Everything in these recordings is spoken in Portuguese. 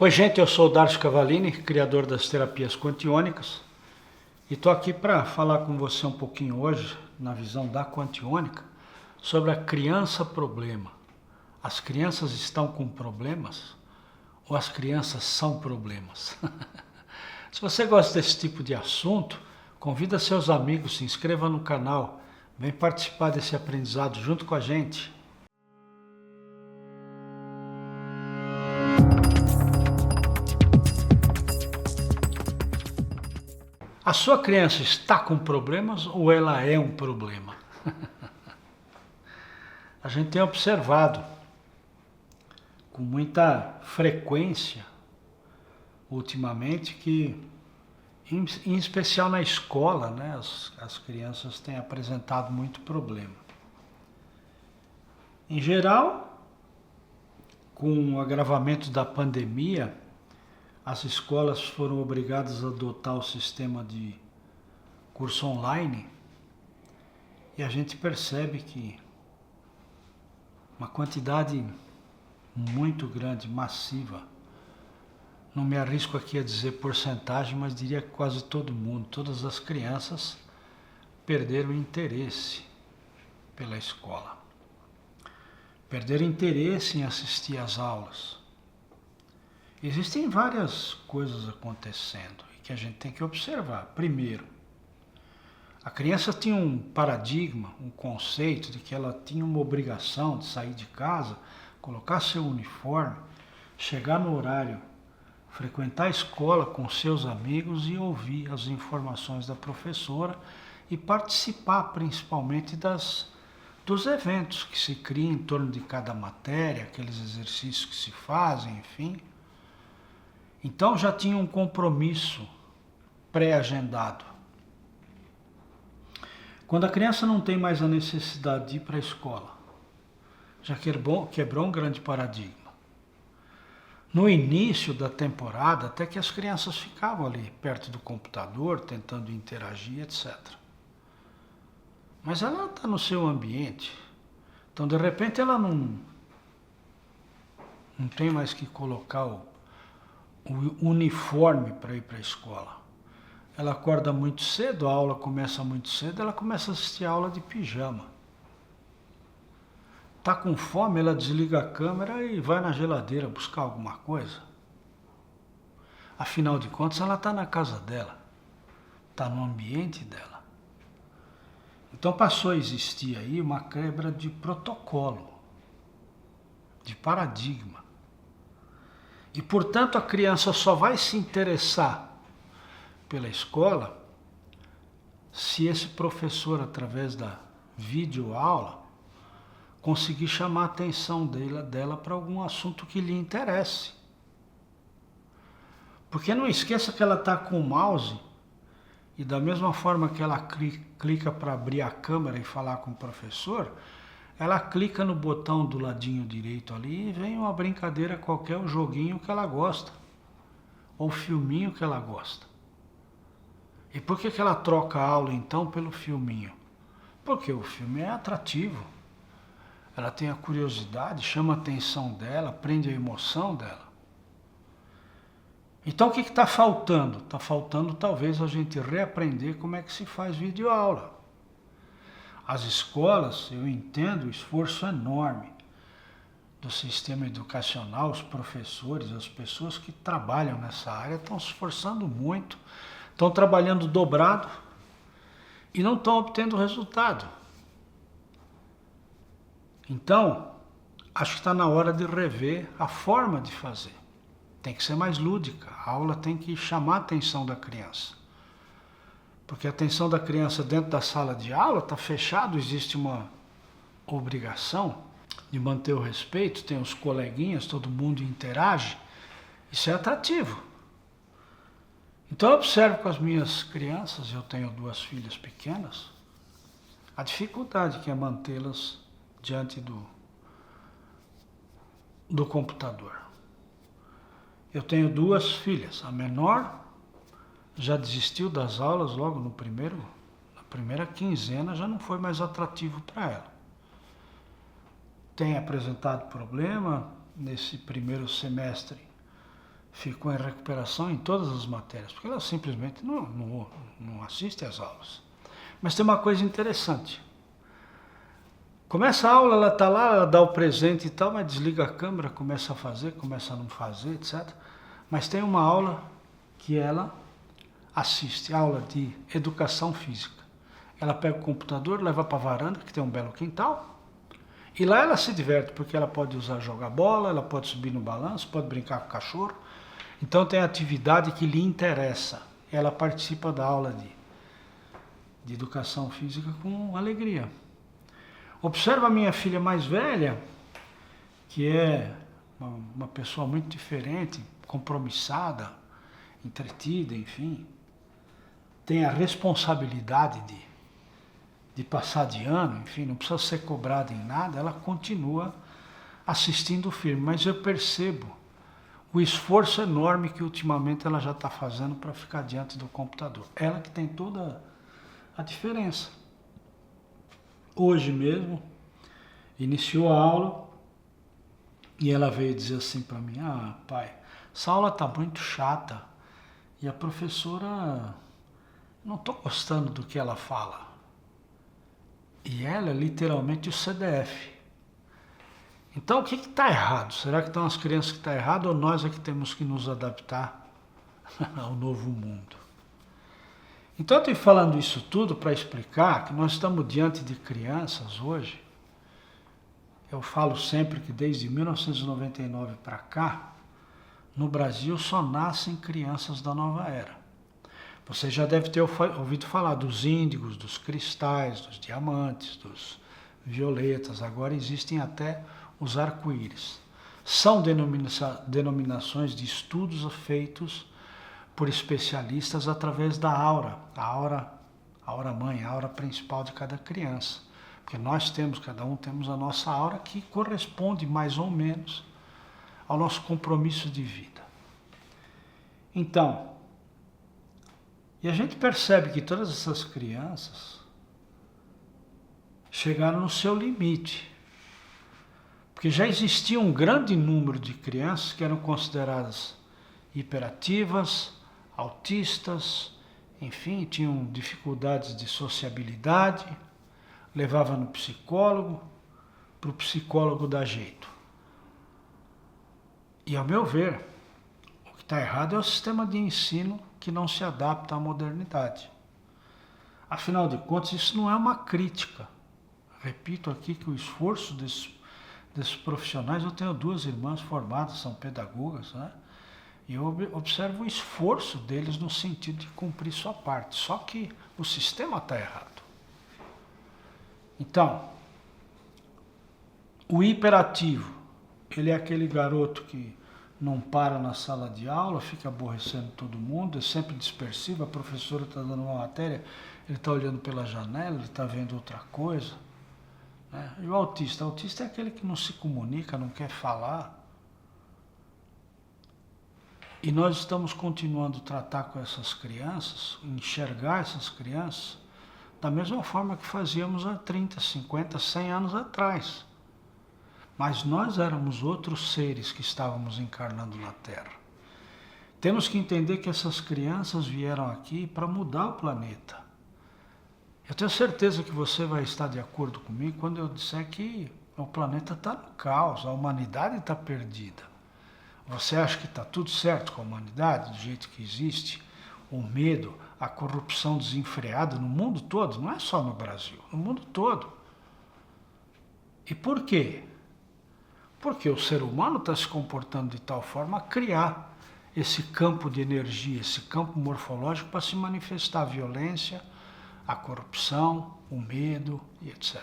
Oi gente, eu sou o Darcio Cavallini, criador das terapias quantiônicas, e estou aqui para falar com você um pouquinho hoje, na visão da quantiônica, sobre a criança problema. As crianças estão com problemas ou as crianças são problemas? Se você gosta desse tipo de assunto, convida seus amigos, se inscreva no canal, vem participar desse aprendizado junto com a gente. A sua criança está com problemas ou ela é um problema? A gente tem observado com muita frequência, ultimamente, que, em especial na escola, né, as crianças têm apresentado muito problema. Em geral, com o agravamento da pandemia, as escolas foram obrigadas a adotar o sistema de curso online e a gente percebe que uma quantidade muito grande, massiva, não me arrisco aqui a dizer porcentagem, mas diria que quase todo mundo, todas as crianças perderam o interesse pela escola, perderam interesse em assistir às aulas. Existem várias coisas acontecendo e que a gente tem que observar. Primeiro, a criança tinha um paradigma, um conceito de que ela tinha uma obrigação de sair de casa, colocar seu uniforme, chegar no horário, frequentar a escola com seus amigos e ouvir as informações da professora e participar principalmente dos eventos que se criam em torno de cada matéria, aqueles exercícios que se fazem, enfim. Então já tinha um compromisso pré-agendado. Quando a criança não tem mais a necessidade de ir para a escola, já quebrou um grande paradigma. No início da temporada, até que as crianças ficavam ali perto do computador, tentando interagir, etc. Mas ela está no seu ambiente. Então, de repente, ela não tem mais que colocar o uniforme para ir para a escola. Ela acorda muito cedo, a aula começa muito cedo, ela começa a assistir a aula de pijama. Está com fome, ela desliga a câmera e vai na geladeira buscar alguma coisa. Afinal de contas, ela está na casa dela, está no ambiente dela. Então passou a existir aí uma quebra de protocolo, de paradigma. E, portanto, a criança só vai se interessar pela escola se esse professor, através da videoaula, conseguir chamar a atenção dela para algum assunto que lhe interesse. Porque não esqueça que ela está com o mouse e da mesma forma que ela clica para abrir a câmera e falar com o professor, ela clica no botão do ladinho direito ali e vem uma brincadeira qualquer, um joguinho que ela gosta, ou filminho que ela gosta. E por que ela troca a aula então pelo filminho? Porque o filme é atrativo, ela tem a curiosidade, chama a atenção dela, prende a emoção dela. Então o que está faltando? Está faltando talvez a gente reaprender como é que se faz videoaula. As escolas, eu entendo o esforço enorme do sistema educacional, os professores, as pessoas que trabalham nessa área estão se esforçando muito, estão trabalhando dobrado e não estão obtendo resultado. Então, acho que está na hora de rever a forma de fazer. Tem que ser mais lúdica, a aula tem que chamar a atenção da criança. Porque a atenção da criança dentro da sala de aula está fechado, existe uma obrigação de manter o respeito, tem os coleguinhas, todo mundo interage, isso é atrativo. Então eu observo com as minhas crianças, eu tenho 2 filhas pequenas, a dificuldade que é mantê-las diante do computador. Eu tenho 2 filhas, a menor já desistiu das aulas logo na primeira quinzena, já não foi mais atrativo para ela. Tem apresentado problema, nesse primeiro semestre ficou em recuperação em todas as matérias, porque ela simplesmente não assiste às aulas. Mas tem uma coisa interessante. Começa a aula, ela está lá, ela dá o presente e tal, mas desliga a câmera, começa a fazer, começa a não fazer, etc. Mas tem uma aula que ela assiste, aula de educação física. Ela pega o computador, leva para a varanda, que tem um belo quintal, e lá ela se diverte, porque ela pode jogar bola, ela pode subir no balanço, pode brincar com o cachorro. Então tem atividade que lhe interessa. Ela participa da aula de educação física com alegria. Observa a minha filha mais velha, que é uma pessoa muito diferente, compromissada, entretida, enfim. Tem a responsabilidade de passar de ano, enfim, não precisa ser cobrada em nada, ela continua assistindo o filme. Mas eu percebo o esforço enorme que ultimamente ela já está fazendo para ficar diante do computador. Ela que tem toda a diferença. Hoje mesmo, iniciou a aula e ela veio dizer assim para mim: ah, pai, essa aula está muito chata e a professora, não estou gostando do que ela fala. E ela é literalmente o CDF. Então o que está errado? Será que estão as crianças que estão errado ou nós é que temos que nos adaptar ao novo mundo? Então eu estou falando isso tudo para explicar que nós estamos diante de crianças hoje. Eu falo sempre que desde 1999 para cá, no Brasil só nascem crianças da nova era. Você já deve ter ouvido falar dos índigos, dos cristais, dos diamantes, dos violetas. Agora existem até os arco-íris. São denominações de estudos feitos por especialistas através da aura, a aura mãe, a aura principal de cada criança. Porque cada um temos a nossa aura que corresponde mais ou menos ao nosso compromisso de vida. Então, e a gente percebe que todas essas crianças chegaram no seu limite. Porque já existia um grande número de crianças que eram consideradas hiperativas, autistas, enfim, tinham dificuldades de sociabilidade, levava no psicólogo, para o psicólogo dar jeito. E ao meu ver, o que está errado é o sistema de ensino que não se adapta à modernidade. Afinal de contas, isso não é uma crítica. Repito aqui que o esforço desses profissionais, eu tenho 2 irmãs formadas, são pedagogas, né? E eu observo o esforço deles no sentido de cumprir sua parte. Só que o sistema está errado. Então, o hiperativo, ele é aquele garoto que não para na sala de aula, fica aborrecendo todo mundo, é sempre dispersivo, a professora está dando uma matéria, ele está olhando pela janela, ele está vendo outra coisa. Né? E o autista é aquele que não se comunica, não quer falar. E nós estamos continuando a tratar com essas crianças, enxergar essas crianças, da mesma forma que fazíamos há 30, 50, 100 anos atrás. Mas nós éramos outros seres que estávamos encarnando na Terra. Temos que entender que essas crianças vieram aqui para mudar o planeta. Eu tenho certeza que você vai estar de acordo comigo quando eu disser que o planeta está no caos, a humanidade está perdida. Você acha que está tudo certo com a humanidade, do jeito que existe? O medo, a corrupção desenfreada no mundo todo, não é só no Brasil, no mundo todo. E por quê? Porque o ser humano está se comportando de tal forma a criar esse campo de energia, esse campo morfológico para se manifestar a violência, a corrupção, o medo e etc.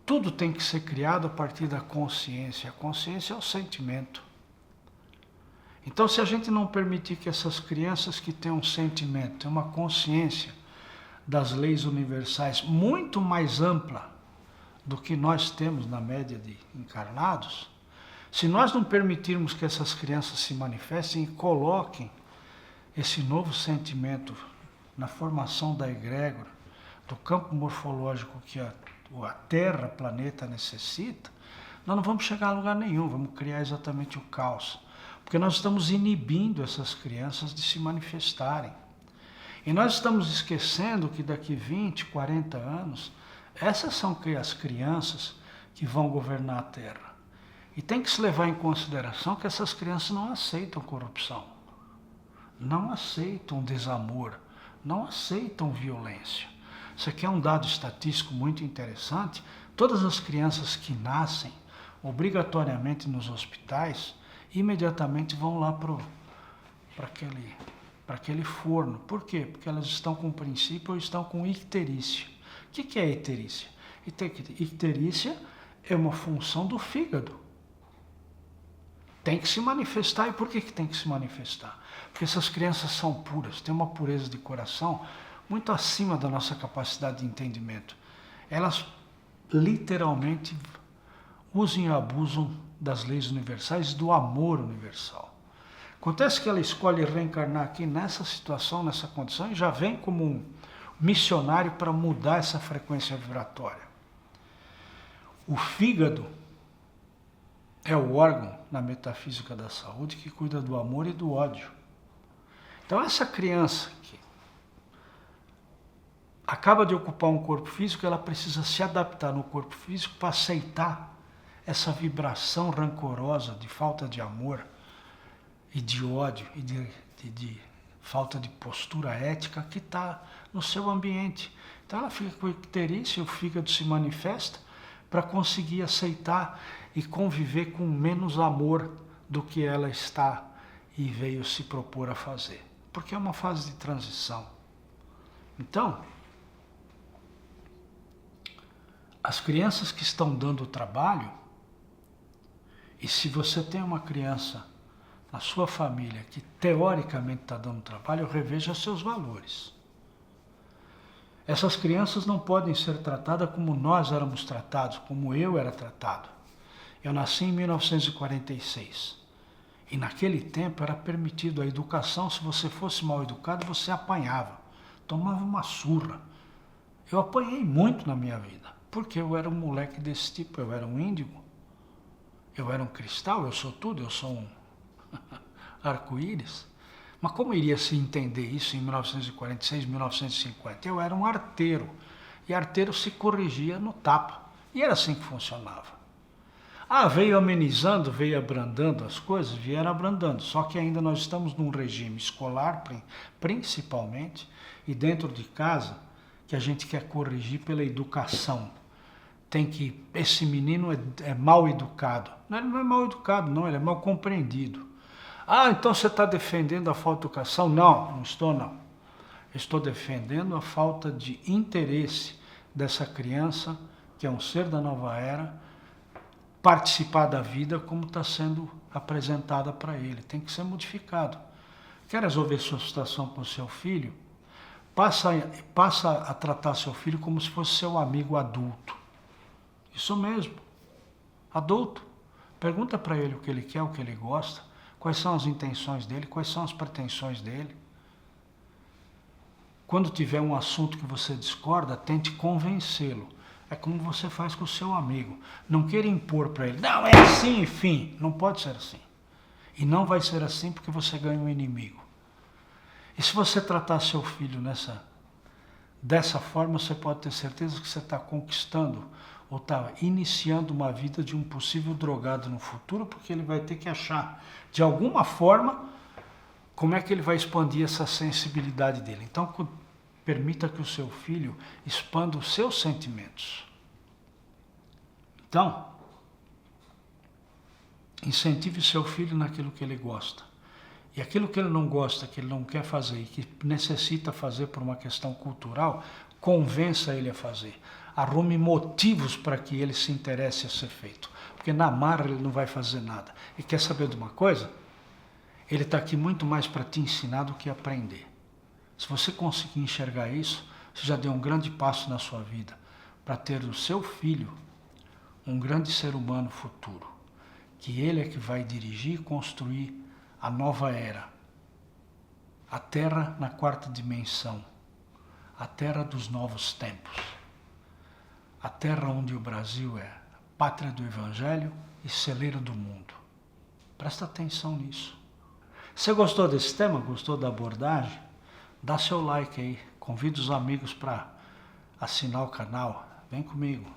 Tudo tem que ser criado a partir da consciência. A consciência é o sentimento. Então, se a gente não permitir que essas crianças que têm um sentimento, têm uma consciência das leis universais muito mais ampla do que nós temos na média de encarnados, se nós não permitirmos que essas crianças se manifestem e coloquem esse novo sentimento na formação da egrégora, do campo morfológico que a Terra, planeta necessita, nós não vamos chegar a lugar nenhum, vamos criar exatamente o caos. Porque nós estamos inibindo essas crianças de se manifestarem. E nós estamos esquecendo que daqui 20, 40 anos, essas são as crianças que vão governar a Terra. E tem que se levar em consideração que essas crianças não aceitam corrupção, não aceitam desamor, não aceitam violência. Isso aqui é um dado estatístico muito interessante. Todas as crianças que nascem obrigatoriamente nos hospitais, imediatamente vão lá para aquele forno. Por quê? Porque elas estão com princípio ou estão com icterícia. O que é icterícia? Icterícia é uma função do fígado. Tem que se manifestar. E por que tem que se manifestar? Porque essas crianças são puras, têm uma pureza de coração muito acima da nossa capacidade de entendimento. Elas literalmente usam e abusam das leis universais, do amor universal. Acontece que ela escolhe reencarnar aqui nessa situação, nessa condição, e já vem como um missionário para mudar essa frequência vibratória. O fígado é o órgão na metafísica da saúde que cuida do amor e do ódio. Então essa criança que acaba de ocupar um corpo físico, ela precisa se adaptar no corpo físico para aceitar essa vibração rancorosa de falta de amor e de ódio e de falta de postura ética que está no seu ambiente. Então ela fica com icterícia, o fígado se manifesta para conseguir aceitar e conviver com menos amor do que ela está e veio se propor a fazer. Porque é uma fase de transição. Então, as crianças que estão dando trabalho, e se você tem uma criança na sua família que teoricamente está dando trabalho, reveja seus valores. Essas crianças não podem ser tratadas como nós éramos tratados, como eu era tratado. Eu nasci em 1946. E naquele tempo era permitido a educação. Se você fosse mal educado, você apanhava. Tomava uma surra. Eu apanhei muito na minha vida. Porque eu era um moleque desse tipo. Eu era um índigo. Eu era um cristal. Eu sou tudo. Eu sou um arco-íris. Mas como iria se entender isso em 1946, 1950? Eu era um arteiro. E arteiro se corrigia no tapa. E era assim que funcionava. Veio amenizando, veio abrandando as coisas, vieram abrandando. Só que ainda nós estamos num regime escolar, principalmente, e dentro de casa, que a gente quer corrigir pela educação. Esse menino é mal educado. Não, ele não é mal educado, não, ele é mal compreendido. Então você está defendendo a falta de educação? Não, não estou não. Estou defendendo a falta de interesse dessa criança, que é um ser da nova era, participar da vida como está sendo apresentada para ele. Tem que ser modificado. Quer resolver sua situação com seu filho? Passa a tratar seu filho como se fosse seu amigo adulto. Isso mesmo. Adulto. Pergunta para ele o que ele quer, o que ele gosta, quais são as intenções dele, quais são as pretensões dele. Quando tiver um assunto que você discorda, tente convencê-lo. É como você faz com o seu amigo. Não queira impor para ele. Não, é assim, enfim. Não pode ser assim. E não vai ser assim porque você ganha um inimigo. E se você tratar seu filho dessa forma, você pode ter certeza que você está conquistando ou está iniciando uma vida de um possível drogado no futuro, porque ele vai ter que achar, de alguma forma, como é que ele vai expandir essa sensibilidade dele. Então, permita que o seu filho expanda os seus sentimentos. Então, incentive o seu filho naquilo que ele gosta. E aquilo que ele não gosta, que ele não quer fazer e que necessita fazer por uma questão cultural, convença ele a fazer. Arrume motivos para que ele se interesse a ser feito. Porque na marra ele não vai fazer nada. E quer saber de uma coisa? Ele está aqui muito mais para te ensinar do que aprender. Se você conseguir enxergar isso, você já deu um grande passo na sua vida para ter do seu filho um grande ser humano futuro, que ele é que vai dirigir e construir a nova era, a Terra na quarta dimensão, a Terra dos novos tempos, a Terra onde o Brasil é pátria do Evangelho e celeiro do mundo. Presta atenção nisso. Você gostou desse tema? Gostou da abordagem? Dá seu like aí. Convida os amigos para assinar o canal. Vem comigo.